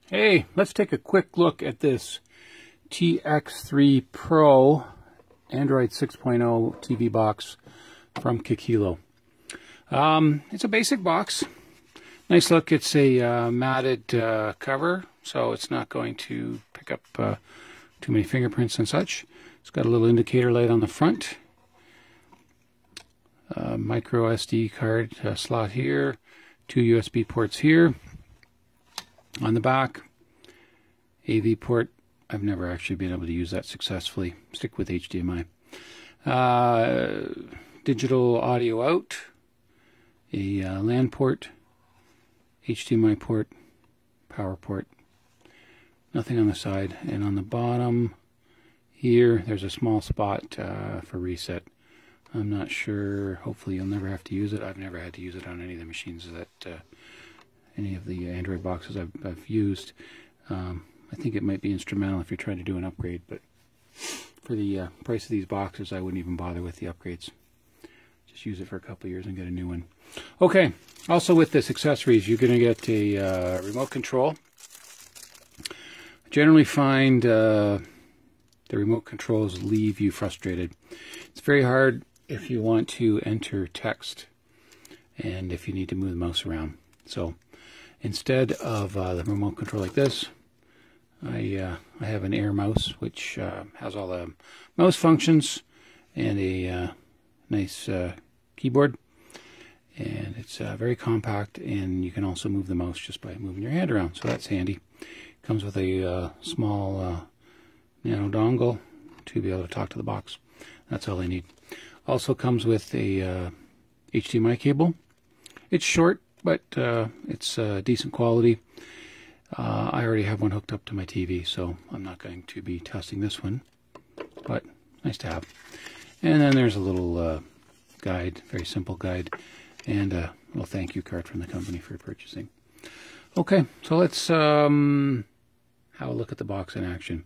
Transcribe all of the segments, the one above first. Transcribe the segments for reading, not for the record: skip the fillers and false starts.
Hey, let's take a quick look at this TX3 Pro Android 6.0 TV box from Kekilo. It's a basic box. Nice look. It's a matted cover, so it's not going to pick up too many fingerprints and such. It's got a little indicator light on the front. Micro SD card slot here. 2 USB ports here. On the back, AV port. I've never actually been able to use that successfully. Stick with HDMI. Digital audio out. A LAN port. HDMI port. Power port. Nothing on the side. And on the bottom here, there's a small spot for reset. I'm not sure. Hopefully you'll never have to use it. I've never had to use it on any of the machines that any of the Android boxes I've used. I think it might be instrumental if you're trying to do an upgrade, but for the price of these boxes, I wouldn't even bother with the upgrades. Just use it for a couple of years and get a new one. Okay, also with this accessories, you're going to get a remote control. I generally find the remote controls leave you frustrated. It's very hard if you want to enter text and if you need to move the mouse around. So instead of the remote control like this, I have an Air mouse, which has all the mouse functions and a nice keyboard. And it's very compact, and you can also move the mouse just by moving your hand around, so that's handy. Comes with a small nano dongle to be able to talk to the box. That's all I need. Also comes with a HDMI cable. It's short, but it's decent quality. I already have one hooked up to my TV, so I'm not going to be testing this one, but nice to have. And then there's a little guide, very simple guide, and a little thank you card from the company for purchasing. Okay, so let's have a look at the box in action.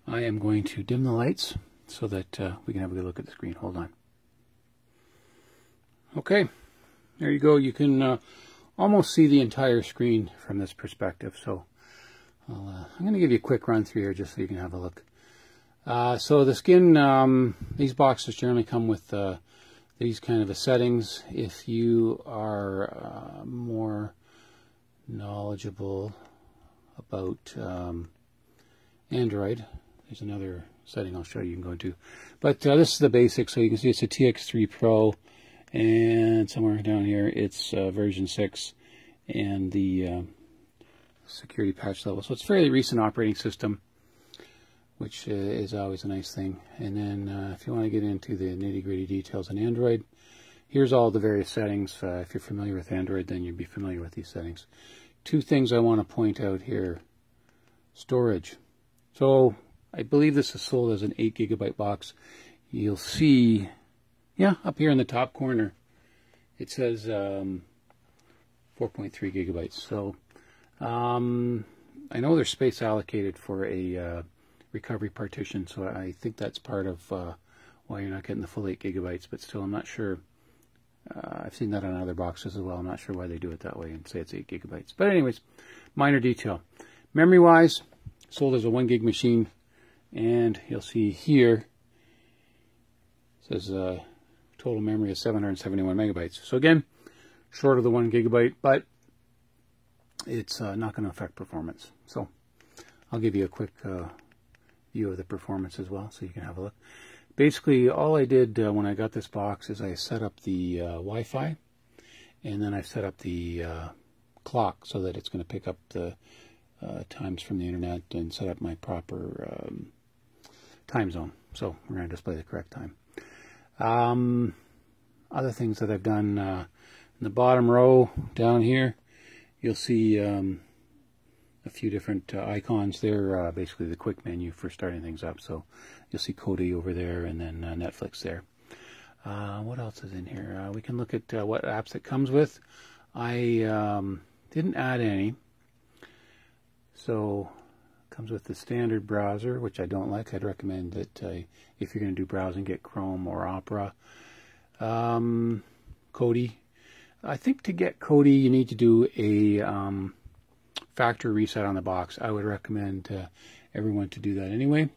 I am going to dim the lights so that we can have a good look at the screen. Hold on. Okay, there you go. You can almost see the entire screen from this perspective. So I'm going to give you a quick run through here just so you can have a look. So the skin, these boxes generally come with these kind of settings. If you are more knowledgeable about Android, there's another setting I'll show you can go into. But this is the basic, so you can see it's a TX3 Pro, and somewhere down here it's version 6 and the security patch level. So it's a fairly recent operating system, which is always a nice thing. And then if you want to get into the nitty-gritty details on Android, here's all the various settings. If you're familiar with Android, then you'd be familiar with these settings. Two things I want to point out here. Storage. So I believe this is sold as an 8 GB box. You'll see, yeah, up here in the top corner, it says 4.3 GB. So I know there's space allocated for a recovery partition, so I think that's part of why you're not getting the full 8 GB, but still I'm not sure. I've seen that on other boxes as well. I'm not sure why they do it that way and say it's 8 GB. But anyways, minor detail. Memory-wise, sold as a 1 gig machine, and you'll see here it says total memory is 771 megabytes. So again, short of the 1 GB, but it's not going to affect performance. So I'll give you a quick view of the performance as well, so you can have a look. Basically, all I did when I got this box is I set up the Wi-Fi, and then I set up the clock so that it's going to pick up the times from the internet and set up my proper time zone. So we're going to display the correct time. Other things that I've done, in the bottom row down here, you'll see a few different icons. They're basically the quick menu for starting things up. So you'll see Kodi over there, and then Netflix there. What else is in here? We can look at what apps it comes with. I didn't add any. So it comes with the standard browser, which I don't like. I'd recommend that if you're going to do browsing, get Chrome or Opera. Kodi. I think to get Kodi, you need to do a factory reset on the box. I would recommend everyone to do that anyway.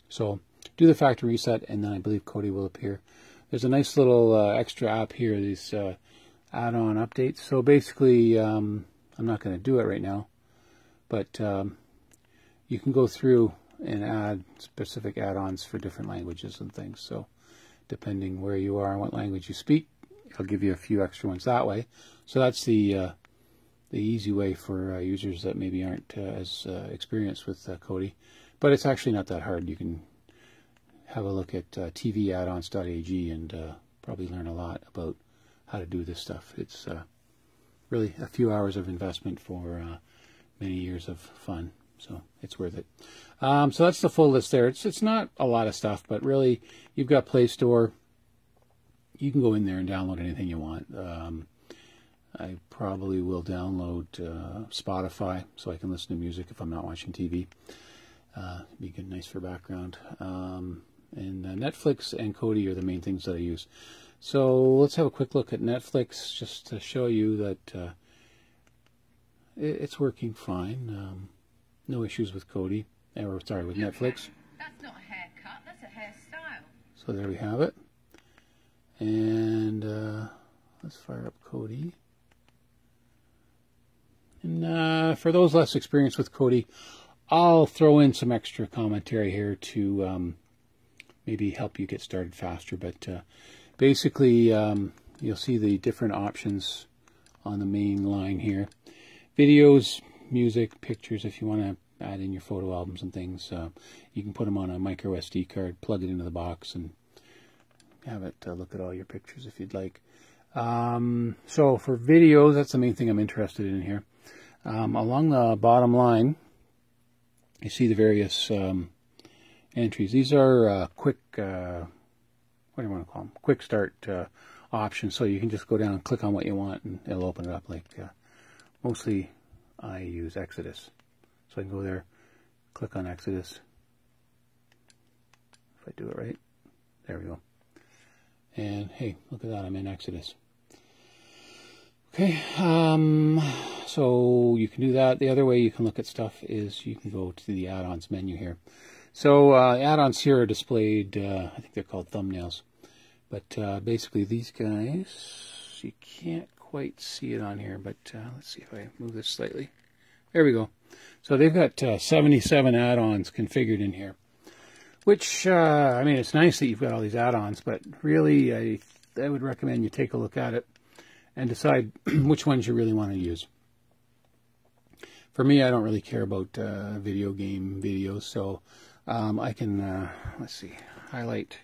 So do the factory reset, and then I believe Kodi will appear. There's a nice little extra app here, these add-on updates. So basically, I'm not going to do it right now, but you can go through and add specific add-ons for different languages and things. So depending where you are and what language you speak, it'll give you a few extra ones that way. So that's the easy way for users that maybe aren't as experienced with Kodi. But it's actually not that hard. You can have a look at tvaddons.ag and probably learn a lot about how to do this stuff. It's really a few hours of investment for many years of fun. So it's worth it. So that's the full list there. It's not a lot of stuff, but really you've got Play Store. You can go in there and download anything you want. I probably will download Spotify so I can listen to music if I'm not watching TV. Be good, nice for background. And Netflix and Kodi are the main things that I use. So let's have a quick look at Netflix just to show you that it's working fine. No issues with Kodi, or sorry, with Netflix. That's not a haircut, that's a hairstyle. So there we have it. And let's fire up Kodi. And for those less experienced with Kodi, I'll throw in some extra commentary here to maybe help you get started faster. But basically, you'll see the different options on the main line here. Videos, music, pictures, if you want to add in your photo albums and things. You can put them on a micro SD card, plug it into the box, and have it look at all your pictures if you'd like. So for videos, that's the main thing I'm interested in here. Along the bottom line, you see the various entries. These are quick, what do you want to call them? Quick start options. So you can just go down and click on what you want, and it'll open it up. Like mostly I use Exodus. So I can go there, click on Exodus. If I do it right, there we go. And hey, look at that, I'm in Exodus. Okay, so you can do that. The other way you can look at stuff is you can go to the Add-Ons menu here. So add-ons here are displayed, I think they're called thumbnails. But basically these guys, you can't quite see it on here, but let's see if I move this slightly. There we go. So they've got 77 add-ons configured in here. Which, I mean, it's nice that you've got all these add-ons, but really I would recommend you take a look at it and decide which ones you really want to use. For me, I don't really care about video game videos, so I can, let's see, highlight,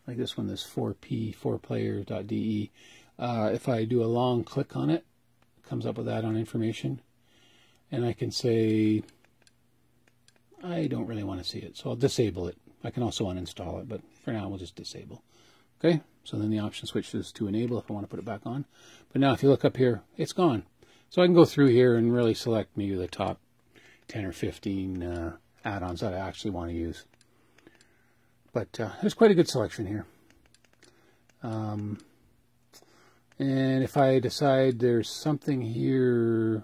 like this one, this 4player.de. If I do a long click on it, it comes up with add-on information, and I can say, I don't really want to see it, so I'll disable it. I can also uninstall it, but for now we'll just disable. Okay, so then the option switches to enable if I want to put it back on. But now if you look up here, it's gone. So I can go through here and really select maybe the top 10 or 15 add-ons that I actually want to use. But there's quite a good selection here. And if I decide there's something here,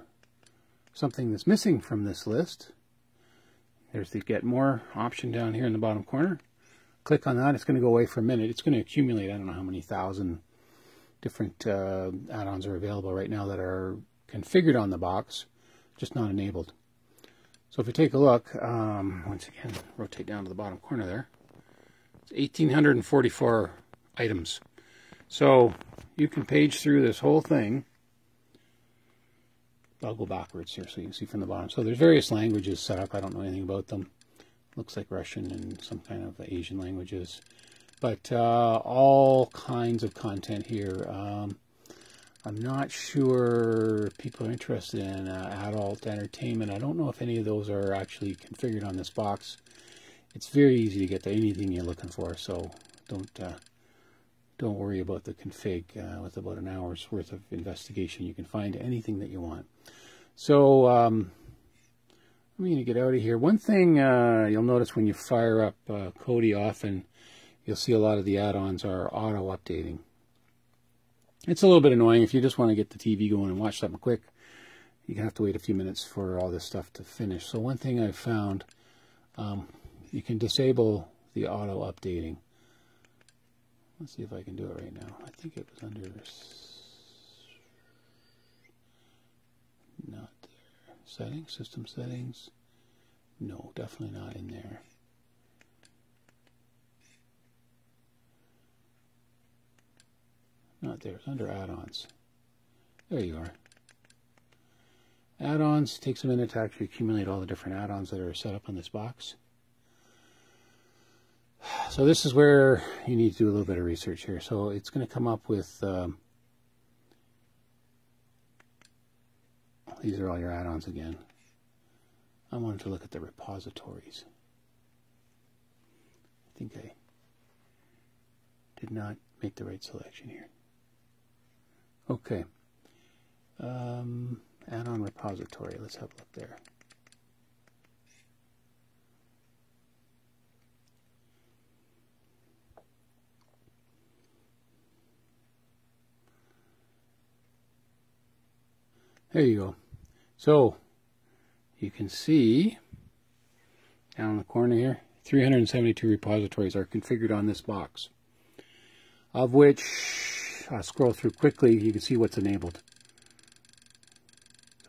something that's missing from this list, there's the Get More option down here in the bottom corner. Click on that. It's going to go away for a minute. It's going to accumulate, I don't know how many thousand different add-ons are available right now that are configured on the box, just not enabled. So if you take a look, once again, rotate down to the bottom corner there. It's 1,844 items. So you can page through this whole thing. I'll go backwards here so you can see from the bottom. So there's various languages set up. I don't know anything about them. Looks like Russian and some kind of Asian languages. But all kinds of content here. I'm not sure people are interested in adult entertainment. I don't know if any of those are actually configured on this box. It's very easy to get to anything you're looking for, so don't worry about the config. With about an hour's worth of investigation, you can find anything that you want. So I'm going to get out of here. One thing you'll notice when you fire up Kodi often, you'll see a lot of the add-ons are auto-updating. It's a little bit annoying if you just want to get the TV going and watch something quick. you have to wait a few minutes for all this stuff to finish. So one thing I've found, you can disable the auto updating. Let's see if I can do it right now. I think it was under, not there. Settings, system settings. No, definitely not in there. Not there, it's under add-ons. There you are. Add-ons takes a minute to actually accumulate all the different add-ons that are set up on this box. So this is where you need to do a little bit of research here. So it's going to come up with, these are all your add-ons again. I wanted to look at the repositories. I think I did not make the right selection here. Okay. Add-on repository. Let's have a look there. There you go. So you can see down in the corner here, 372 repositories are configured on this box, of which I'll scroll through quickly. You can see what's enabled.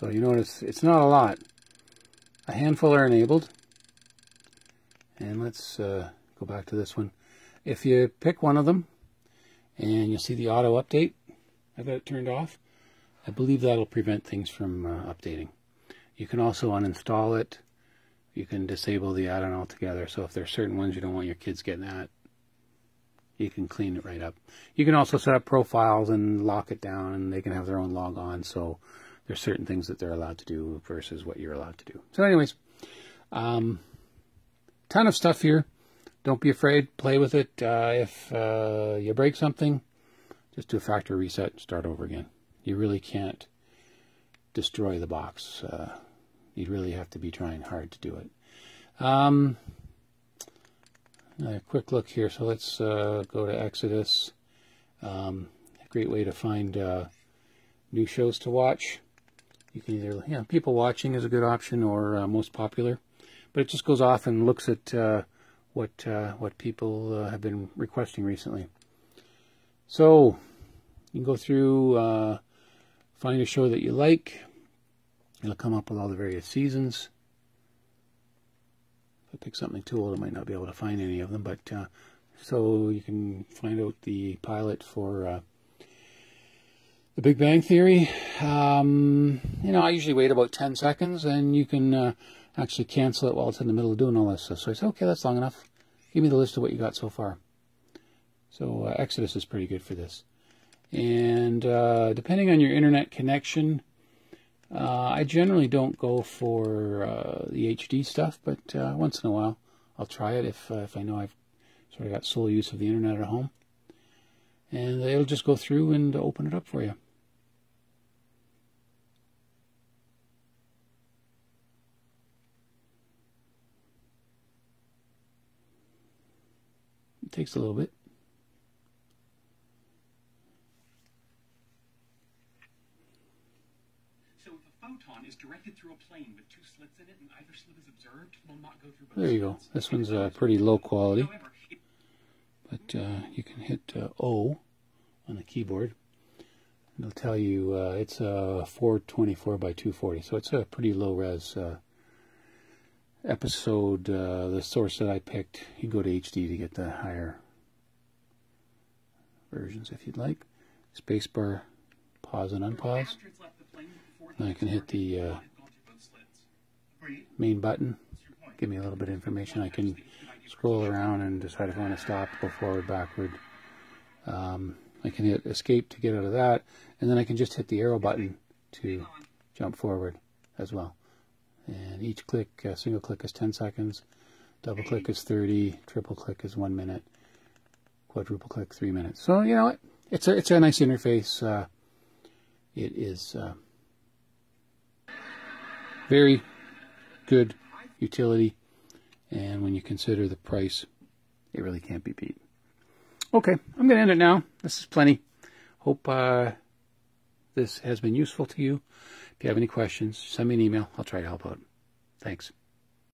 So you notice it's not a lot. A handful are enabled. And let's go back to this one. If you pick one of them, and you'll see the auto update, I've got it turned off. I believe that'll prevent things from updating. You can also uninstall it. You can disable the add-on altogether. So if there's certain ones you don't want your kids getting at, you can clean it right up. You can also set up profiles and lock it down, and they can have their own log on. So there's certain things that they're allowed to do versus what you're allowed to do. So anyways, ton of stuff here. Don't be afraid. Play with it. If you break something, just do a factory reset, start over again. You really can't destroy the box. You really have to be trying hard to do it. A quick look here. So let's go to Exodus. A great way to find new shows to watch. You can either, people watching is a good option, or most popular. But it just goes off and looks at what people have been requesting recently. So you can go through, find a show that you like. It'll come up with all the various seasons. If I pick something too old, I might not be able to find any of them. But so you can find out the pilot for The Big Bang Theory. I usually wait about 10 seconds, and you can actually cancel it while it's in the middle of doing all this stuff. So I say, okay, that's long enough. Give me the list of what you got so far. So Exodus is pretty good for this. And depending on your internet connection, I generally don't go for the HD stuff, but once in a while I'll try it if I know I've sort of got sole use of the internet at home. And it'll just go through and open it up for you. It takes a little bit. Photon is directed through a plane with two slits in it, and either slit is observed, will not go through both. There you go. This one's pretty low quality, but you can hit O on the keyboard, and it'll tell you it's 424 by 240, so it's a pretty low res episode. The source that I picked, you can go to HD to get the higher versions if you'd like. Spacebar, pause and unpause. Now I can hit the main button, give me a little bit of information. I can scroll around and decide if I want to stop, go forward, backward. I can hit escape to get out of that, and then I can just hit the arrow button to jump forward as well. And each click, single click is 10 seconds, double click is 30, triple click is 1 minute, quadruple click 3 minutes. So, you know, it's a nice interface. It is very good utility, and when you consider the price, it really can't be beat. Okay, I'm going to end it now. This is plenty. Hope this has been useful to you. If you have any questions, send me an email. I'll try to help out. Thanks.